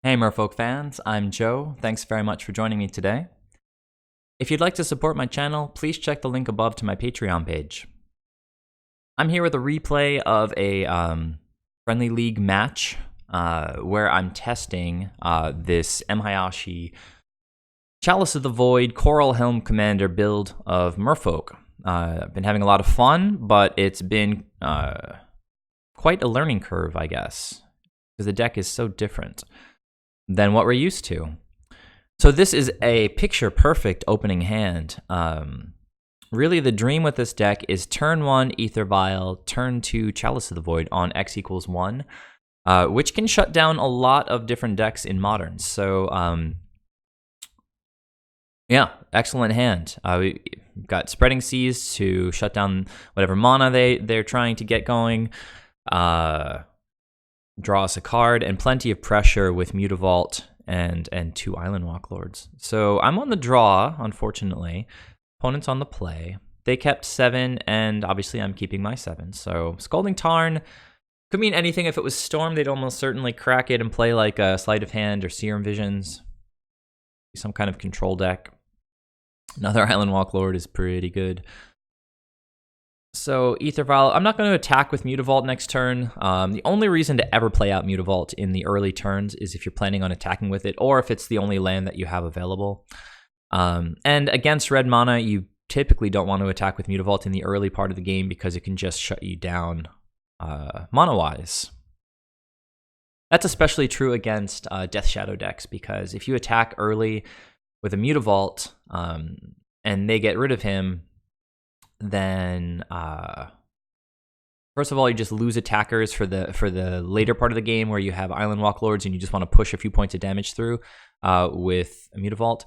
Hey Merfolk fans, I'm Joe. Thanks very much for joining me today. If you'd like to support my channel, please check the link above to my Patreon page. I'm here with a replay of a friendly league match where I'm testing this Hayashi Chalice of the Void Coralhelm Commander build of Merfolk. I've been having a lot of fun, but it's been quite a learning curve, I guess, because the deck is so different than what we're used to. So this is a picture-perfect opening hand. Really, the dream with this deck is turn 1 AEther Vial, turn 2 Chalice of the Void on X equals 1, which can shut down a lot of different decks in Modern. So, yeah, excellent hand. We've got Spreading Seas to shut down whatever mana they're trying to get going. Draw us a card, and plenty of pressure with Mutavault and 2 Island Walk Lords. So I'm on the draw, unfortunately. Opponent's on the play. They kept 7, and obviously I'm keeping my 7. So Scalding Tarn could mean anything. If it was Storm, they'd almost certainly crack it and play like a Sleight of Hand or Serum Visions. Some kind of control deck. Another Island Walk Lord is pretty good. So AEther Vial, I'm not going to attack with Mutavault next turn. The only reason to ever play out Mutavault in the early turns is if you're planning on attacking with it, or if it's the only land that you have available. And against red mana, you typically don't want to attack with Mutavault in the early part of the game because it can just shut you down mana-wise. That's especially true against Death Shadow decks, because if you attack early with a Mutavault and they get rid of him, then first of all, you just lose attackers for the later part of the game where you have Island Walk Lords and you just want to push a few points of damage through with a Mutavault.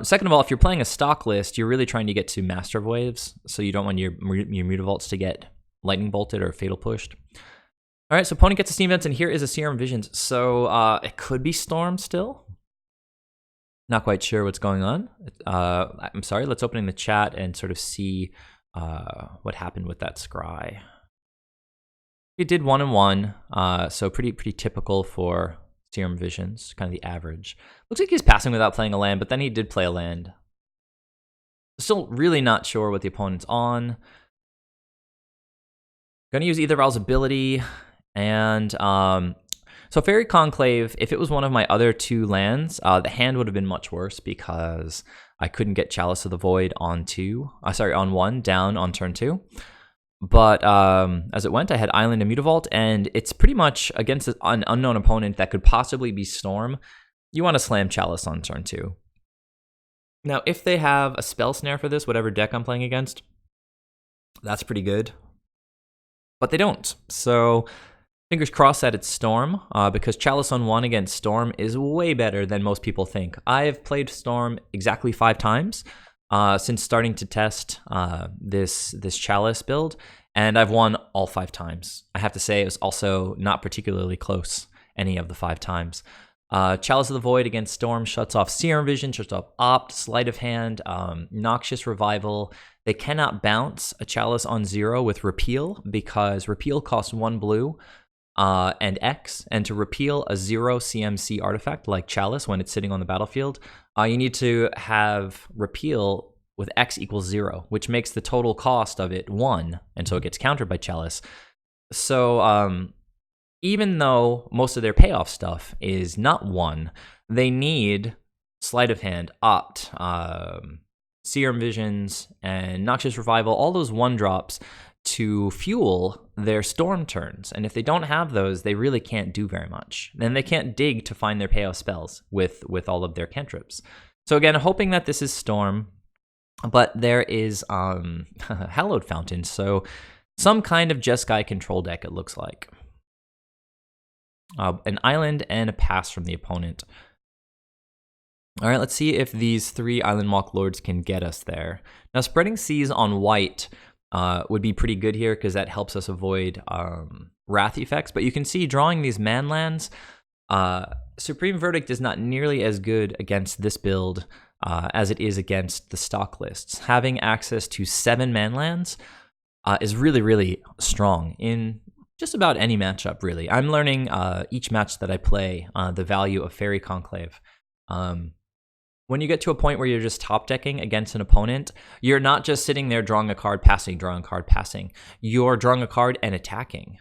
Second of all, if you're playing a stock list, you're really trying to get to Master of Waves, so you don't want your Mutavaults to get Lightning Bolted or Fatal Pushed. All right, so opponent gets a Steam Vents, and here is a Serum Visions. So it could be Storm still. Not quite sure what's going on. I'm sorry, let's open in the chat and sort of see what happened with that scry. He did 1-1, so pretty typical for Serum Visions, kind of the average. Looks like he's passing without playing a land, but then he did play a land. Still really not sure what the opponent's on. Gonna use AEther Vial's ability, and so Faerie Conclave, if it was one of my other 2 lands, the hand would have been much worse because I couldn't get Chalice of the Void on 1 down on turn 2. But as it went, I had Island and Mutavault, and it's pretty much against an unknown opponent that could possibly be Storm. You want to slam Chalice on turn 2. Now, if they have a Spell Snare for this, whatever deck I'm playing against, that's pretty good. But they don't, so fingers crossed that it's Storm, because Chalice on 1 against Storm is way better than most people think. I've played Storm exactly 5 times since starting to test this Chalice build, and I've won all 5 times. I have to say it was also not particularly close any of the 5 times. Chalice of the Void against Storm shuts off Serum Vision, shuts off Opt, Sleight of Hand, Noxious Revival. They cannot bounce a Chalice on 0 with Repeal, because Repeal costs 1 blue. And X, and to repeal a 0 CMC artifact like Chalice when it's sitting on the battlefield, you need to have repeal with X equals 0, which makes the total cost of it 1, and so it gets countered by Chalice. So even though most of their payoff stuff is not 1, they need Sleight of Hand, Opt, Serum Visions, and Noxious Revival, all those 1-drops to fuel their Storm turns. And if they don't have those, they really can't do very much. Then they can't dig to find their payoff spells with all of their cantrips. So again, hoping that this is Storm, but there is Hallowed Fountain, so some kind of Jeskai control deck, it looks like. An island and a pass from the opponent. All right, let's see if these 3 Island Walk Lords can get us there. Now, Spreading Seas on white would be pretty good here because that helps us avoid wrath effects. But you can see drawing these man lands, Supreme Verdict is not nearly as good against this build as it is against the stock lists. Having access to 7 man lands is really, really strong in just about any matchup, really. I'm learning each match that I play the value of Faerie Conclave. When you get to a point where you're just top decking against an opponent, you're not just sitting there drawing a card, passing, drawing a card, passing. You're drawing a card and attacking.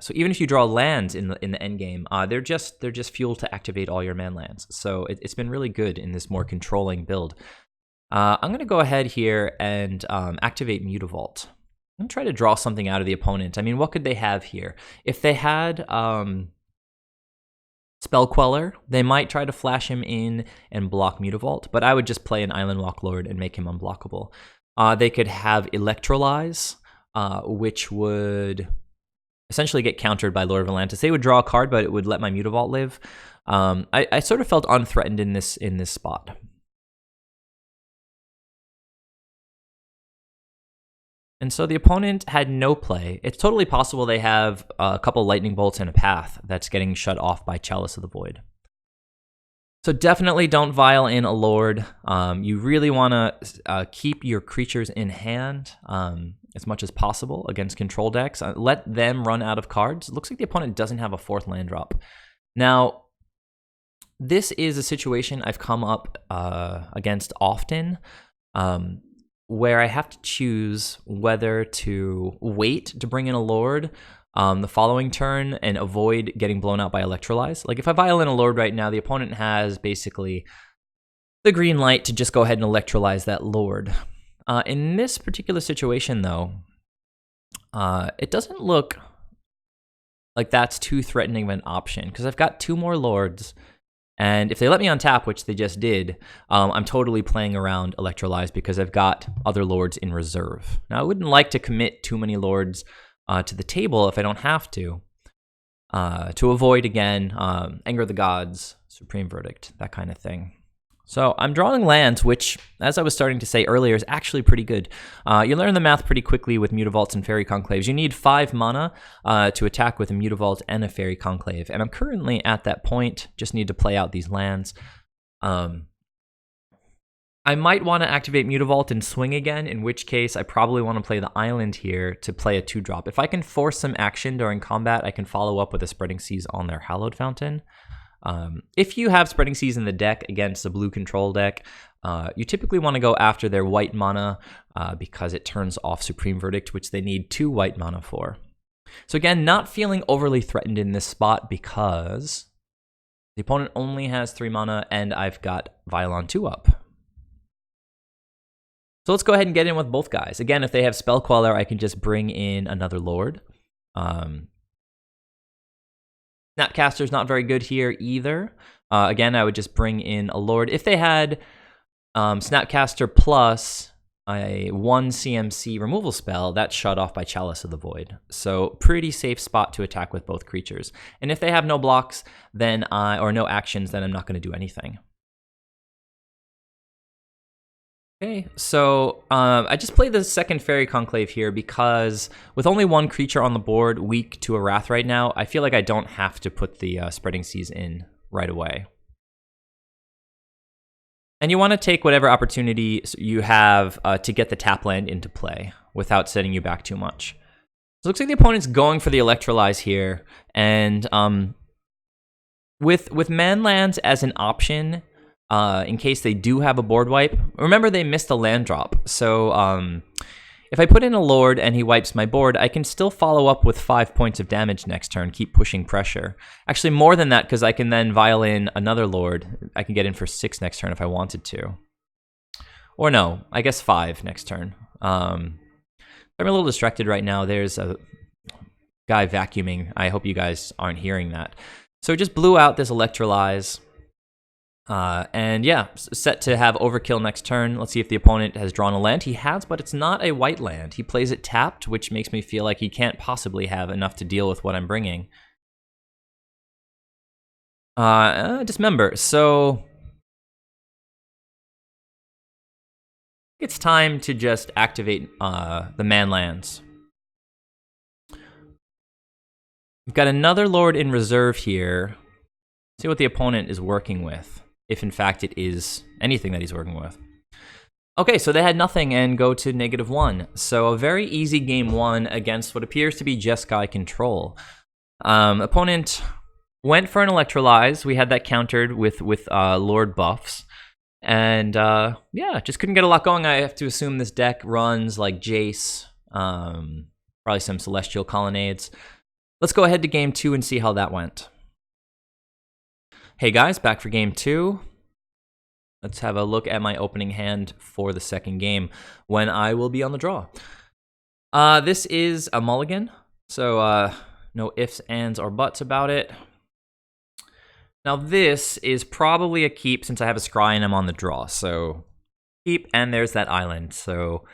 So even if you draw lands in the end game, they're just fuel to activate all your man lands. So it's been really good in this more controlling build. I'm gonna go ahead here and activate Mutavault. I'm gonna try to draw something out of the opponent. I mean, what could they have here? If they had Spell Queller, they might try to flash him in and block Mutavault, but I would just play an Island Walk Lord and make him unblockable. They could have Electrolyze, which would essentially get countered by Lord of Atlantis. They would draw a card, but it would let my Mutavault live. I sort of felt unthreatened in this spot. And so the opponent had no play. It's totally possible they have a couple lightning bolts and a path that's getting shut off by Chalice of the Void. So definitely don't vial in a Lord. You really want to keep your creatures in hand as much as possible against control decks. Let them run out of cards. It looks like the opponent doesn't have a 4th land drop. Now, this is a situation I've come up against often, where I have to choose whether to wait to bring in a Lord the following turn and avoid getting blown out by Electrolyze. Like if I vial in a Lord right now, the opponent has basically the green light to just go ahead and Electrolyze that Lord. In this particular situation though, it doesn't look like that's too threatening of an option because I've got 2 more Lords. And if they let me untap, which they just did, I'm totally playing around Electrolyze because I've got other Lords in reserve. Now, I wouldn't like to commit too many Lords to the table if I don't have to avoid, again, Anger of the Gods, Supreme Verdict, that kind of thing. So I'm drawing lands, which, as I was starting to say earlier, is actually pretty good. You learn the math pretty quickly with Mutavaults and Faerie Conclaves. You need 5 mana to attack with a Mutavault and a Faerie Conclave, and I'm currently at that point. Just need to play out these lands. I might want to activate Mutavault and swing again, in which case I probably want to play the island here to play a 2-drop. If I can force some action during combat, I can follow up with a Spreading Seas on their Hallowed Fountain. If you have Spreading Seas in the deck against a blue control deck, you typically want to go after their white mana because it turns off Supreme Verdict, which they need 2 white mana for. So again, not feeling overly threatened in this spot because the opponent only has 3 mana and I've got Vial on 2 up. So let's go ahead and get in with both guys. Again, if they have Spell Queller, I can just bring in another Lord. Snapcaster's not very good here either. Again, I would just bring in a Lord. If they had Snapcaster plus a 1 CMC removal spell, that's shut off by Chalice of the Void. So pretty safe spot to attack with both creatures. And if they have no blocks, then or no actions, then I'm not going to do anything. Okay, so I just played the second Faerie Conclave here because with only 1 creature on the board, weak to a Wrath right now, I feel like I don't have to put the Spreading Seas in right away. And you want to take whatever opportunity you have to get the tap land into play without setting you back too much. So it looks like the opponent's going for the Electrolyze here, and with man lands as an option, in case they do have a board wipe. Remember, they missed a land drop. So if I put in a Lord and he wipes my board, I can still follow up with 5 points of damage next turn, keep pushing pressure. Actually, more than that, because I can then vial in another Lord. I can get in for 6 next turn if I wanted to. Or no, I guess 5 next turn. I'm a little distracted right now. There's a guy vacuuming. I hope you guys aren't hearing that. So just blew out this Electrolyze. And yeah, set to have overkill next turn. Let's see if the opponent has drawn a land. He has, but it's not a white land. He plays it tapped, which makes me feel like he can't possibly have enough to deal with what I'm bringing. Dismember. So it's time to just activate the man lands. We've got another Lord in reserve here. See what the opponent is working with, if in fact it is anything that he's working with. Okay, so they had nothing and go to -1. So a very easy game 1 against what appears to be Jeskai control. Opponent went for an Electrolyze. We had that countered with Lord buffs. And yeah, just couldn't get a lot going. I have to assume this deck runs like Jace, probably some Celestial Colonnades. Let's go ahead to game 2 and see how that went. Hey guys, back for game 2. Let's have a look at my opening hand for the second game when I will be on the draw. This is a mulligan, so no ifs, ands, or buts about it. Now this is probably a keep since I have a scry and I'm on the draw, so keep, and there's that island, so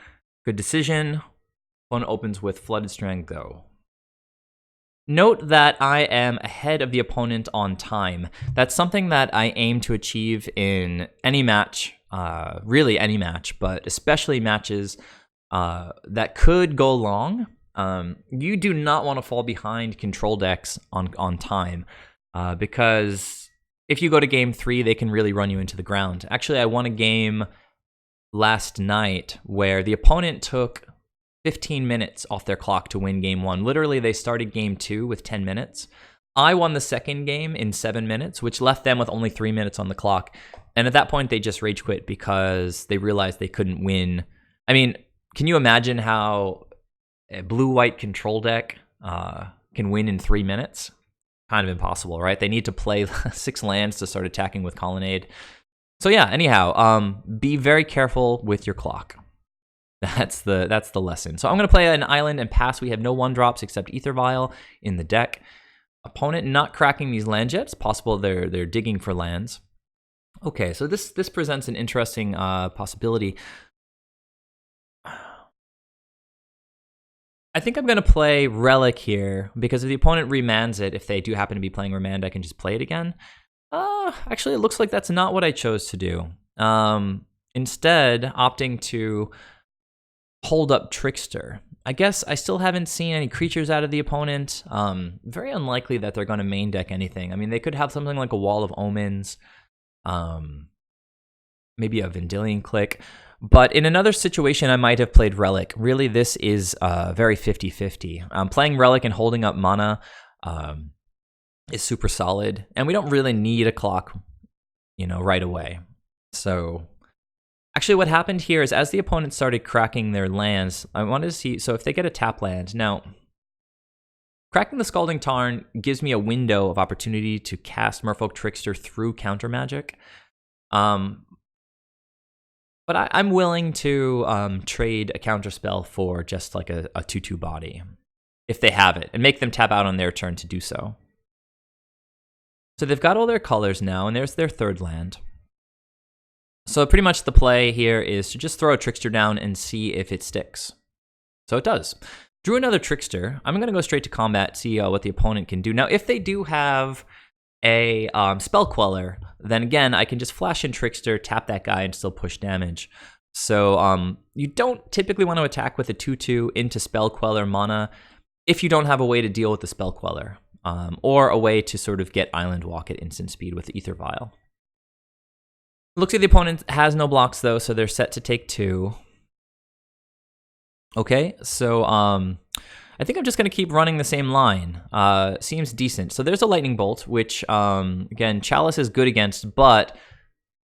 good decision. One opens with Flooded Strand, go. Note that I am ahead of the opponent on time. That's something that I aim to achieve in any match, really any match, but especially matches that could go long. You do not want to fall behind control decks on time, because if you go to game 3, they can really run you into the ground. Actually, I won a game last night where the opponent took 15 minutes off their clock to win game 1. Literally, they started game 2 with 10 minutes. I won the second game in 7 minutes, which left them with only 3 minutes on the clock. And at that point, they just rage quit because they realized they couldn't win. I mean, can you imagine how a blue-white control deck can win in 3 minutes? Kind of impossible, right? They need to play 6 lands to start attacking with Colonnade. So yeah, anyhow, be very careful with your clock. That's the lesson. So I'm going to play an island and pass. We have no 1-drops except AEther Vial in the deck. Opponent not cracking these land jets. Possible they're digging for lands. Okay, so this presents an interesting possibility. I think I'm going to play Relic here, because if the opponent remans it, if they do happen to be playing remand, I can just play it again. Actually, it looks like that's not what I chose to do. Instead, opting to hold up Trickster. I guess I still haven't seen any creatures out of the opponent. Very unlikely that they're going to main deck anything. I mean, they could have something like a Wall of Omens, maybe a Vendilion Click. But in another situation, I might have played Relic. Really, this is very 50-50. Playing Relic and holding up mana is super solid, and we don't really need a clock, right away. So actually, what happened here is as the opponent started cracking their lands, I wanted to see, so if they get a tap land, now, cracking the Scalding Tarn gives me a window of opportunity to cast Merfolk Trickster through counter magic. But I'm willing to trade a counter spell for just like a 2/2 body, if they have it, and make them tap out on their turn to do so. So they've got all their colors now, and there's their third land. So pretty much the play here is to just throw a Trickster down and see if it sticks. So it does. Drew another Trickster. I'm going to go straight to combat, see what the opponent can do. Now, if they do have a Spell Queller, then again, I can just flash in Trickster, tap that guy, and still push damage. So you don't typically want to attack with a 2/2 into Spell Queller mana if you don't have a way to deal with the Spell Queller, or a way to sort of get Island Walk at instant speed with the AEther Vial. Looks like the opponent has no blocks, though, so they're set to take 2. Okay, so I think I'm just going to keep running the same line. Seems decent. So there's a Lightning Bolt, which, again, Chalice is good against, but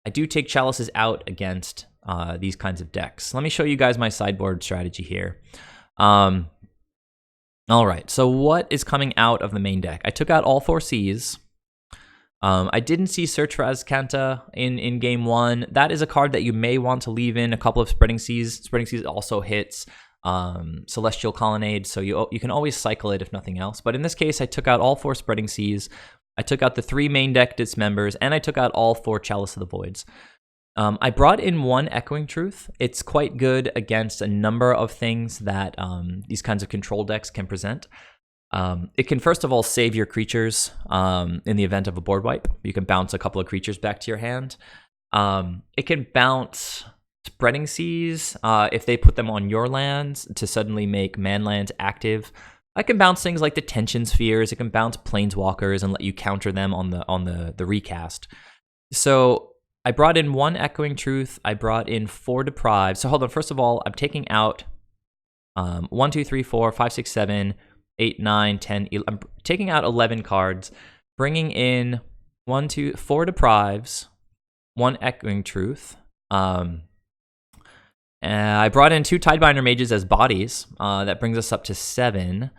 I do take Chalices out against these kinds of decks. Let me show you guys my sideboard strategy here. All right, so what is coming out of the main deck? I took out all 4 Seas. I didn't see Search for Azcanta in game 1. That is a card that you may want to leave in a couple of Spreading Seas. Spreading Seas also hits Celestial Colonnade, so you can always cycle it if nothing else. But in this case, I took out all 4 Spreading Seas. I took out the 3 main deck Dismembers, and I took out all 4 Chalice of the Voids. I brought in 1 Echoing Truth. It's quite good against a number of things that these kinds of control decks can present. It can first of all save your creatures in the event of a board wipe. You can bounce a couple of creatures back to your hand. It can bounce Spreading Seas if they put them on your lands to suddenly make man lands active. I can bounce things like the Tension Spheres. It can bounce Planeswalkers and let you counter them on the recast. So I brought in 1 Echoing Truth. I brought in 4 Deprive. So hold on. First of all, I'm taking out 1, 2, 3, 4, 5, 6, 7, 8, 9, 10, 11. I'm taking out 11 cards, bringing in 4 Deprives, 1 Echoing Truth. I brought in 2 Tidebinder Mages as bodies. That brings us up to 7.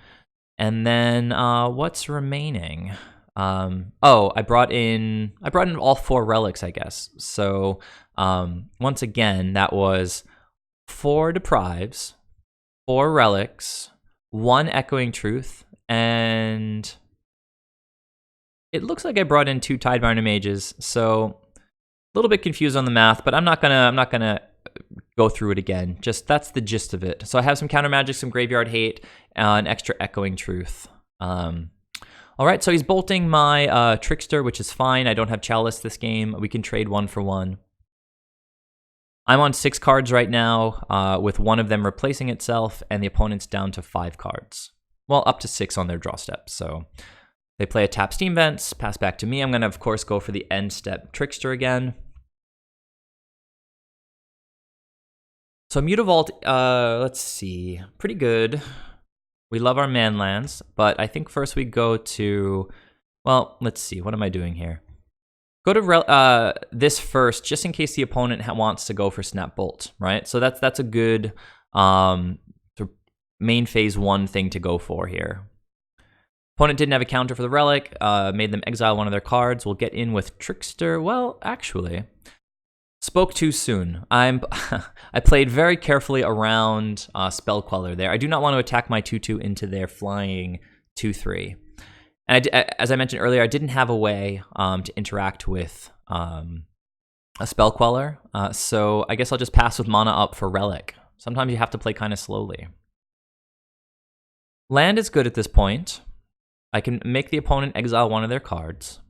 And then what's remaining? I brought in all 4 relics, I guess. So once again, that was 4 Deprives, 4 relics, 1 Echoing Truth, and it looks like I brought in 2 Tidebinder Mages. So a little bit confused on the math, but I'm not gonna go through it again. Just that's the gist of it. So I have some counter magic, some graveyard hate, an extra Echoing Truth. All right, so he's bolting my Trickster, which is fine. I don't have Chalice this game. We can trade 1 for 1. I'm on 6 cards right now, with 1 of them replacing itself, and the opponent's down to 5 cards. Well, up to 6 on their draw step. So they play a tap Steam Vents, pass back to me. I'm going to, of course, go for the end step Trickster again. So Mutavault, let's see, pretty good. We love our man lands, but I think first we go to, well, let's see, what am I doing here? Go to this first, just in case the opponent wants to go for Snap Bolt, right? So that's a good main phase 1 thing to go for here. Opponent didn't have a counter for the Relic, made them exile 1 of their cards. We'll get in with Trickster. Well, actually, spoke too soon. I played very carefully around Spell Queller there. I do not want to attack my 2/2 into their flying 2/3. And as I mentioned earlier, I didn't have a way to interact with a Spell Queller, so I guess I'll just pass with mana up for Relic. Sometimes you have to play kind of slowly. Land is good at this point. I can make the opponent exile 1 of their cards.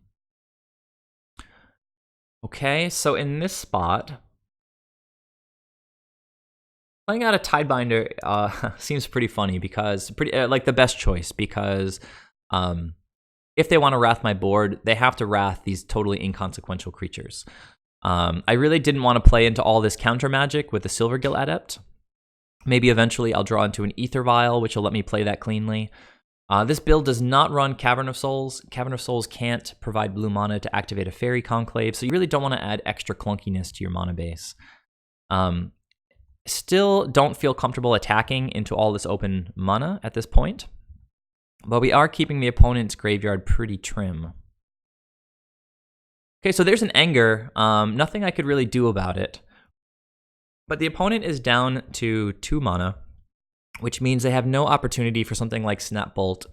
Okay, so in this spot, playing out a Tidebinder seems pretty funny because like the best choice because if they want to wrath my board, they have to wrath these totally inconsequential creatures. I really didn't want to play into all this counter magic with the Silvergill Adept. Maybe eventually I'll draw into an AEther Vial, which will let me play that cleanly. This build does not run Cavern of Souls. Cavern of Souls can't provide blue mana to activate a Faerie Conclave, so you really don't want to add extra clunkiness to your mana base. Still don't feel comfortable attacking into all this open mana at this point, but we are keeping the opponent's graveyard pretty trim. Okay, so there's an Anger. Nothing I could really do about it, but the opponent is down to 2 mana, which means they have no opportunity for something like Snap Bolt.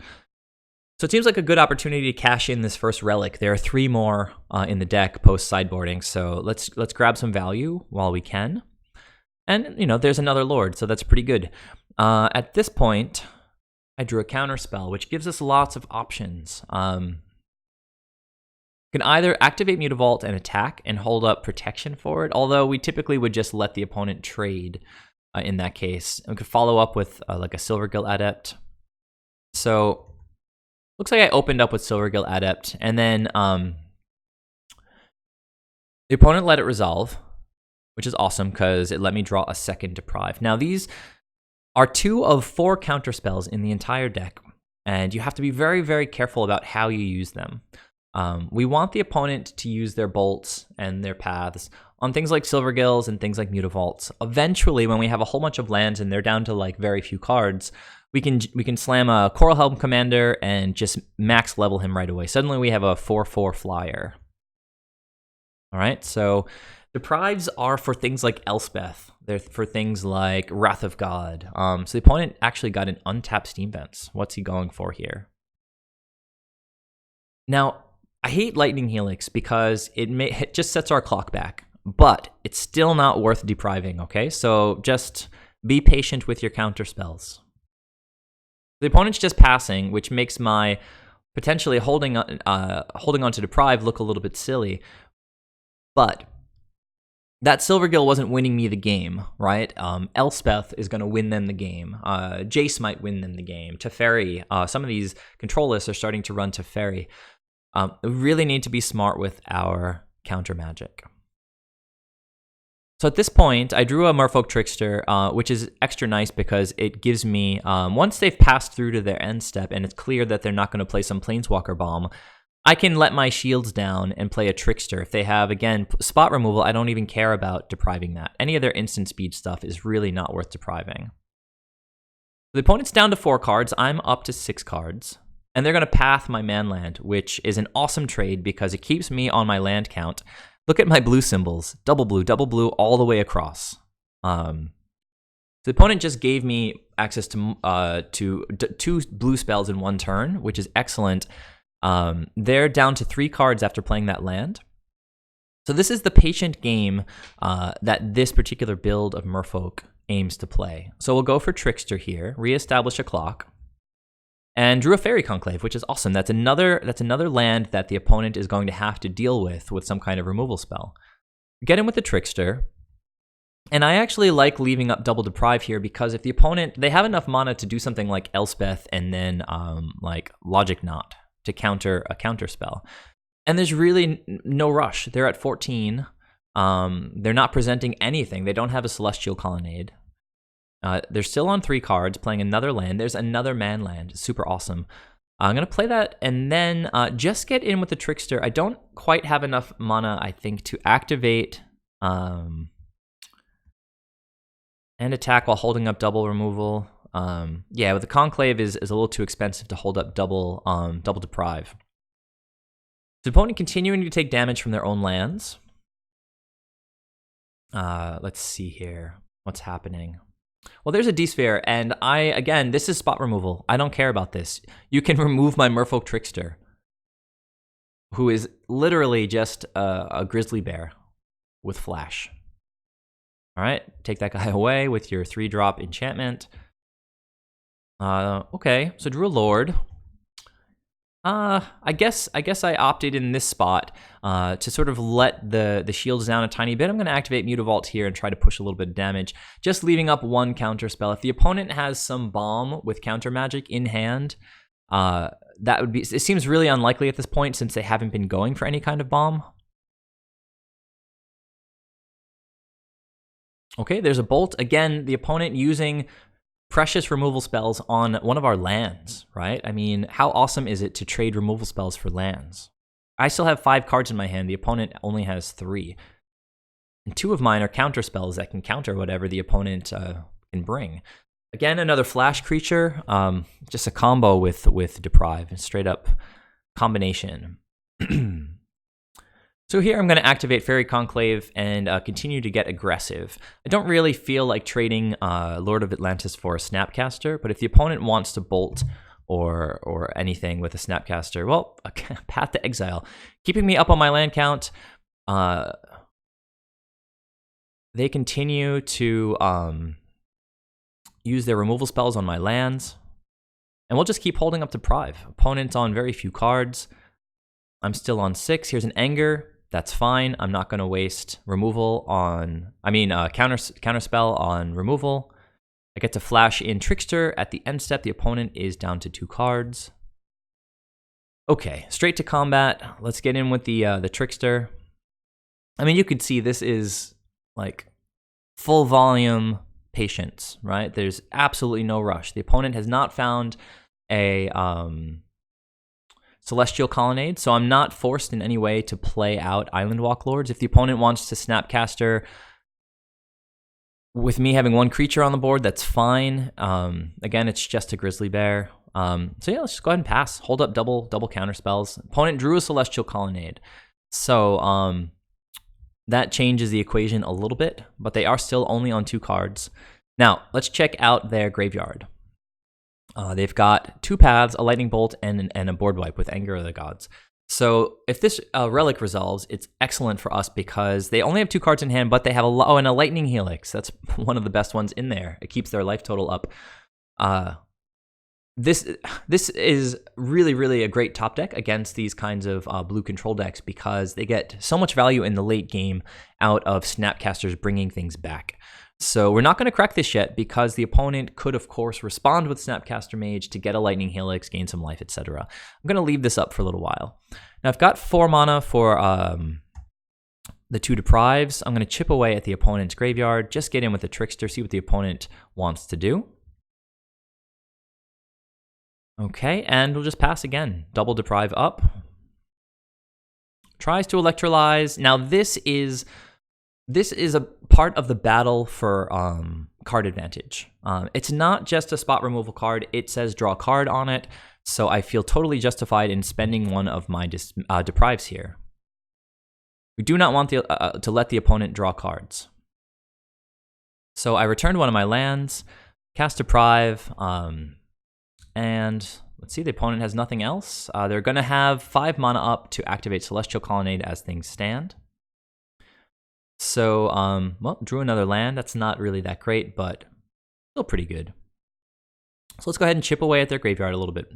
So it seems like a good opportunity to cash in this first Relic. There are 3 more in the deck post-sideboarding, so let's grab some value while we can. And, you know, there's another Lord, so that's pretty good. At this point, I drew a counter spell, which gives us lots of options. You can either activate Mutavault and attack and hold up protection for it, although we typically would just let the opponent trade in that case. We could follow up with like a Silvergill Adept. So looks like I opened up with Silvergill Adept, and then the opponent let it resolve, which is awesome because it let me draw a second Deprive. Now these are 2 of 4 counter spells in the entire deck, and you have to be very, very careful about how you use them. We want the opponent to use their bolts and their paths on things like Silvergills and things like Mutavaults. Eventually, when we have a whole bunch of lands and they're down to like very few cards, we can slam a Coralhelm Commander and just max level him right away. Suddenly we have a 4/4 flyer. All right, so Deprives are for things like Elspeth. They're for things like Wrath of God. So the opponent actually got an untapped Steam Vents. What's he going for here? Now, I hate Lightning Helix because it just sets our clock back, but it's still not worth depriving, okay? So just be patient with your counter spells. The opponent's just passing, which makes my potentially holding on to Deprive look a little bit silly, but that Silvergill wasn't winning me the game, right? Elspeth is going to win them the game. Jace might win them the game. Teferi, some of these control lists are starting to run Teferi. We really need to be smart with our counter magic. So at this point, I drew a Merfolk Trickster, which is extra nice because it gives me, once they've passed through to their end step and it's clear that they're not going to play some Planeswalker Bomb, I can let my shields down and play a Trickster. If they have, again, spot removal, I don't even care about depriving that. Any of their instant speed stuff is really not worth depriving. The opponent's down to 4 cards, I'm up to 6 cards, and they're going to path my manland, which is an awesome trade because it keeps me on my land count. Look at my blue symbols, double blue all the way across. The opponent just gave me access to 2 blue spells in 1 turn, which is excellent. They're down to 3 cards after playing that land. So this is the patient game that this particular build of Merfolk aims to play. So we'll go for Trickster here, reestablish a clock, and drew a Faerie Conclave, which is awesome. That's another land that the opponent is going to have to deal with some kind of removal spell. Get in with the Trickster, and I actually like leaving up double deprive here because if the opponent, they have enough mana to do something like Elspeth and then like Logic Knot to counter a counter spell. And there's really no rush. They're at 14. They're not presenting anything. They don't have a Celestial Colonnade. They're still on 3 cards, playing another land. There's another man land. Super awesome. I'm going to play that and then just get in with the Trickster. I don't quite have enough mana, I think, to activate and attack while holding up double removal. Yeah, but the Conclave is a little too expensive to hold up double deprive. The opponent continuing to take damage from their own lands. Let's see here. What's happening? Well, there's a D-Sphere, and again, this is spot removal. I don't care about this. You can remove my Merfolk Trickster, who is literally just a grizzly bear with flash. All right, take that guy away with your 3-drop enchantment. Okay, so drew a Lord. I guess I opted in this spot to sort of let the shields down a tiny bit. I'm going to activate Mutavault here and try to push a little bit of damage, just leaving up 1 counter spell. If the opponent has some bomb with counter magic in hand, that would be. It seems really unlikely at this point since they haven't been going for any kind of bomb. Okay, there's a Bolt. Again, the opponent using precious removal spells on one of our lands, right? I mean, how awesome is it to trade removal spells for lands? I still have 5 cards in my hand. The opponent only has 3. And 2 of mine are counter spells that can counter whatever the opponent can bring. Again, another flash creature. Just a combo with Deprive. Straight up combination. So here I'm going to activate Faerie Conclave and continue to get aggressive. I don't really feel like trading Lord of Atlantis for a Snapcaster, but if the opponent wants to bolt or anything with a Snapcaster, well, Path to Exile. Keeping me up on my land count. They continue to use their removal spells on my lands, and we'll just keep holding up Deprive. Opponent's on very few cards. I'm still on 6. Here's an Anger. That's fine. I'm not going to waste removal on, counter spell on removal. I get to flash in Trickster. At the end step, the opponent is down to 2 cards. Okay, straight to combat. Let's get in with the Trickster. I mean, you could see this is like full volume patience, right? There's absolutely no rush. The opponent has not found a Celestial Colonnade, so I'm not forced in any way to play out Island Walk Lords. If the opponent wants to Snapcaster with me having 1 creature on the board, that's fine. Again, it's just a grizzly bear. So yeah, let's just go ahead and pass. Hold up double counter spells. Opponent drew a Celestial Colonnade. So that changes the equation a little bit, but they are still only on 2 cards. Now, let's check out their graveyard. They've got 2 paths, a lightning bolt, and a board wipe with Anger of the Gods. So if this relic resolves, it's excellent for us because they only have 2 cards in hand, but they have and a lightning helix. That's one of the best ones in there. It keeps their life total up. This is really, really a great top deck against these kinds of blue control decks because they get so much value in the late game out of Snapcasters bringing things back. So we're not going to crack this yet because the opponent could, of course, respond with Snapcaster Mage to get a Lightning Helix, gain some life, etc. I'm going to leave this up for a little while. Now, I've got 4 mana for the 2 Deprives. I'm going to chip away at the opponent's graveyard, just get in with the Trickster, see what the opponent wants to do. Okay, and we'll just pass again. Double Deprive up. Tries to Electrolyze. Now this is a part of the battle for card advantage. It's not just a spot removal card. It says draw a card on it, so I feel totally justified in spending one of my Deprives here. We do not want to let the opponent draw cards. So I returned one of my lands, cast Deprive, and let's see, the opponent has nothing else. They're going to have 5 mana up to activate Celestial Colonnade as things stand. So, well, drew another land. That's not really that great, but still pretty good. So let's go ahead and chip away at their graveyard a little bit.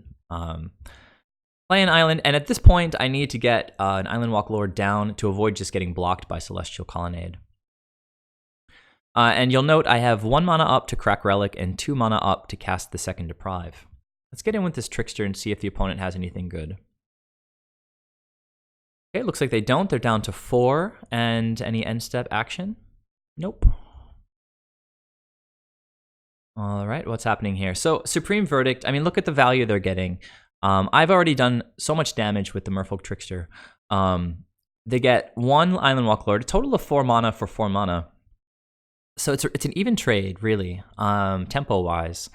Play an island, and at this point, I need to get an Island Walk Lord down to avoid just getting blocked by Celestial Colonnade. And you'll note I have 1 mana up to crack Relic and 2 mana up to cast the second Deprive. Let's get in with this Trickster and see if the opponent has anything good. Okay, it looks like they don't. They're down to 4, and any end step action? Nope. All right, what's happening here? So, Supreme Verdict, I mean, look at the value they're getting. I've already done so much damage with the Merfolk Trickster. They get 1 Island Walk Lord, a total of 4 mana for 4 mana. So it's an even trade, really, tempo-wise.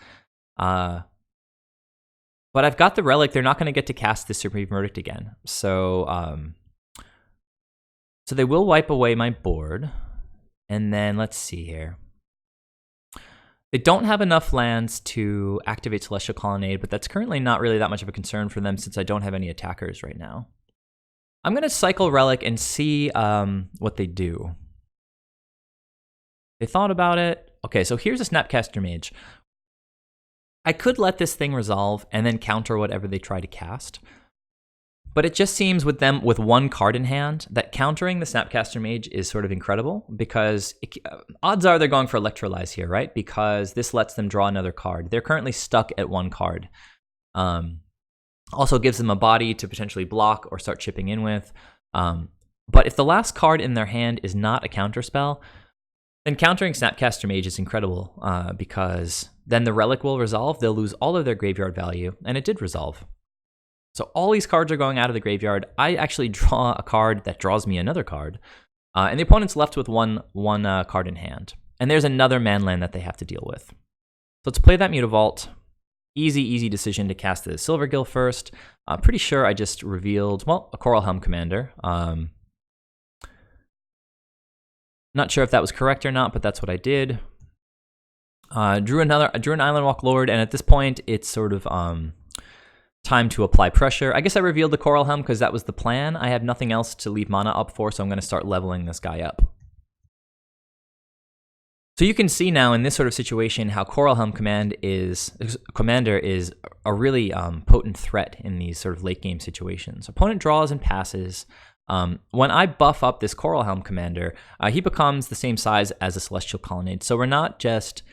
But I've got the Relic. They're not going to get to cast the Supreme Verdict again. So, so they will wipe away my board. And then let's see here. They don't have enough lands to activate Celestial Colonnade, but that's currently not really that much of a concern for them since I don't have any attackers right now. I'm going to cycle Relic and see what they do. They thought about it. Okay, so here's a Snapcaster Mage. I could let this thing resolve and then counter whatever they try to cast. But it just seems with them with 1 card in hand that countering the Snapcaster Mage is sort of incredible because odds are they're going for Electrolyze here, right? Because this lets them draw another card. They're currently stuck at 1 card. Also gives them a body to potentially block or start chipping in with. But if the last card in their hand is not a counter spell, then countering Snapcaster Mage is incredible because then the Relic will resolve. They'll lose all of their graveyard value, and it did resolve. So all these cards are going out of the graveyard. I actually draw a card that draws me another card, and the opponent's left with one card in hand. And there's another manland that they have to deal with. So let's play that Mutavault. Easy decision to cast the Silvergill first. Pretty sure I just revealed, well, a Coralhelm Commander. Not sure if that was correct or not, but that's what I did. Drew an Island Walk Lord, and at this point, it's sort of time to apply pressure. I guess I revealed the Coralhelm because that was the plan. I have nothing else to leave mana up for, so I'm going to start leveling this guy up. So you can see now in this sort of situation how Coralhelm Commander is a really potent threat in these sort of late game situations. Opponent draws and passes. When I buff up this Coralhelm Commander, he becomes the same size as a Celestial Colonnade. So we're not just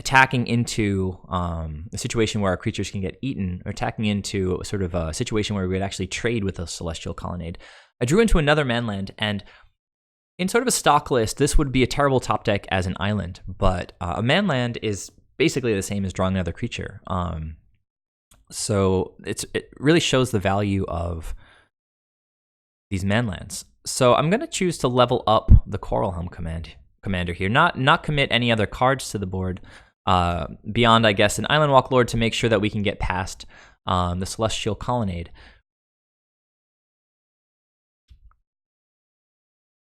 attacking into a situation where our creatures can get eaten, or attacking into sort of a situation where we would actually trade with a Celestial Colonnade. I drew into another manland, and in sort of a stock list, this would be a terrible top deck as an island, but a manland is basically the same as drawing another creature. So it really shows the value of these manlands. So I'm going to choose to level up the Coralhelm Commander here, not commit any other cards to the board beyond, I guess, an Island Walk Lord to make sure that we can get past the Celestial Colonnade.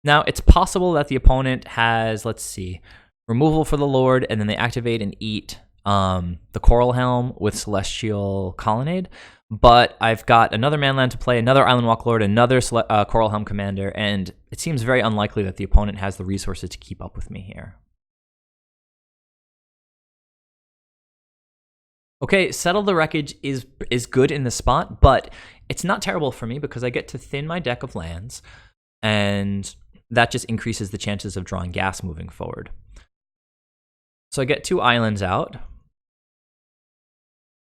Now, it's possible that the opponent has, let's see, removal for the Lord, and then they activate and eat the Coralhelm with Celestial Colonnade. But I've got another manland to play, another Island Walk Lord, another Coralhelm Commander, and it seems very unlikely that the opponent has the resources to keep up with me here. Okay, Settle the Wreckage is good in the spot, but it's not terrible for me because I get to thin my deck of lands, and that just increases the chances of drawing gas moving forward. So I get 2 islands out.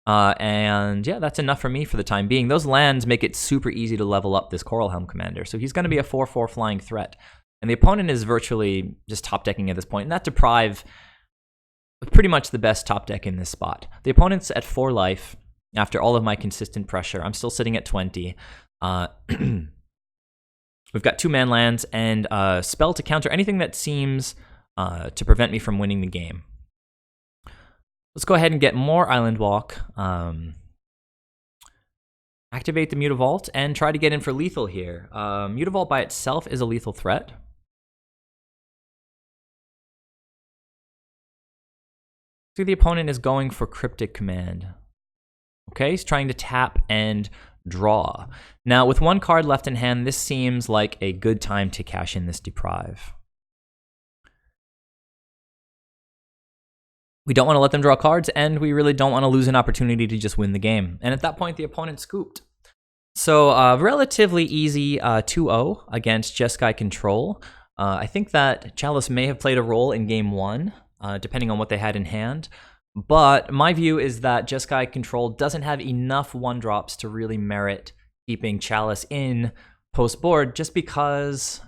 And yeah, that's enough for me for the time being. Those lands make it super easy to level up this Coralhelm Commander. So he's going to be a 4/4 flying threat. And the opponent is virtually just top decking at this point. And that Deprive, pretty much the best top deck in this spot. The opponent's at 4 life after all of my consistent pressure. I'm still sitting at 20. We've got 2-man lands and a spell to counter anything that seems to prevent me from winning the game. Let's go ahead and get more Island Walk. Activate the Mutavault and try to get in for lethal here. Mutavault by itself is a lethal threat. So the opponent is going for Cryptic Command. Okay, he's trying to tap and draw. Now, with 1 card left in hand, this seems like a good time to cash in this Deprive. We don't want to let them draw cards, and we really don't want to lose an opportunity to just win the game. And at that point, the opponent scooped. So, relatively easy 2-0 against Jeskai Control. I think that Chalice may have played a role in game 1, depending on what they had in hand. But my view is that Jeskai Control doesn't have enough 1-drops to really merit keeping Chalice in post-board, just because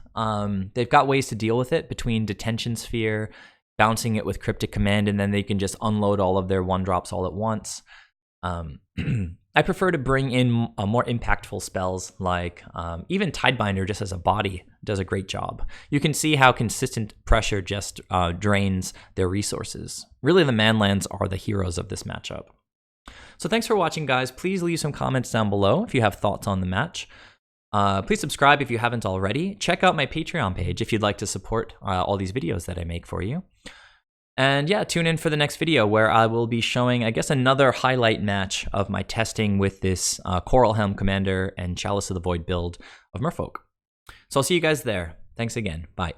they've got ways to deal with it between Detention Sphere, bouncing it with Cryptic Command, and then they can just unload all of their 1-drops all at once. I prefer to bring in more impactful spells, like even Tidebinder just as a body does a great job. You can see how consistent pressure just drains their resources. Really, the manlands are the heroes of this matchup. So thanks for watching, guys. Please leave some comments down below if you have thoughts on the match. Please subscribe if you haven't already. Check out my Patreon page if you'd like to support all these videos that I make for you. And yeah, tune in for the next video where I will be showing, I guess, another highlight match of my testing with this Coralhelm Commander and Chalice of the Void build of Merfolk. So I'll see you guys there. Thanks again. Bye.